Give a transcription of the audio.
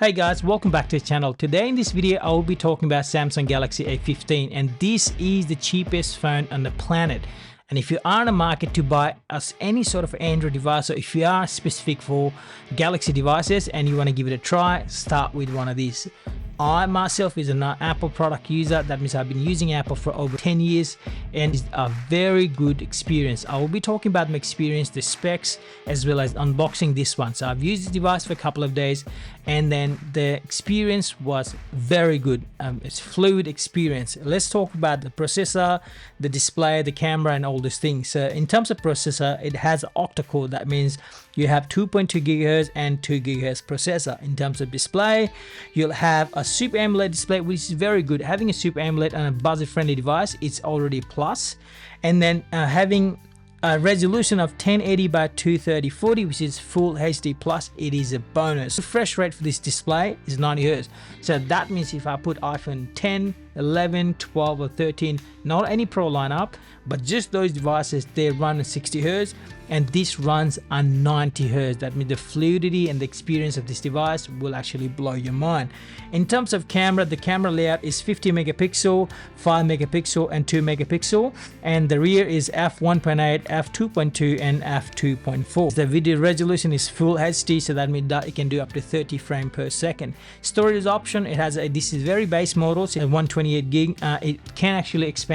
Hey guys, welcome back to the channel. Today in this video, I will be talking about Samsung Galaxy A15, and this is the cheapest phone on the planet. And if you are in a market to buy any sort of Android device, or if you are specific for Galaxy devices and you want to give it a try, start with one of these. I myself is an Apple product user. That means I've been using Apple for over 10 years and it's a very good experience. I will be talking about my experience, the specs, as well as unboxing this one. So I've used this device for a couple of days and then the experience was very good. It's fluid experience. Let's talk about the processor, the display, the camera, and all these things. So in terms of processor, it has an octa-core. That means you have 2.2 GHz and 2 GHz processor. In terms of display, you'll have a Super AMOLED display, which is very good. Having a Super AMOLED on a budget-friendly device, it's already a plus. And then having a resolution of 1080 by 230/40, which is full HD plus, it is a bonus. The refresh rate for this display is 90 Hz. So that means if I put iPhone 10, 11, 12 or 13, not any Pro lineup, but just those devices, they run at 60 Hz and this runs on 90 Hz. That means the fluidity and the experience of this device will actually blow your mind. In terms of camera, the camera layout is 50 megapixel, 5 megapixel and 2 megapixel, and the rear is f1.8, f2.2 and f2.4. The video resolution is full HD, so that means that it can do up to 30 frames per second. Storage option, it has this is very base model, so 128 gig. It can actually expand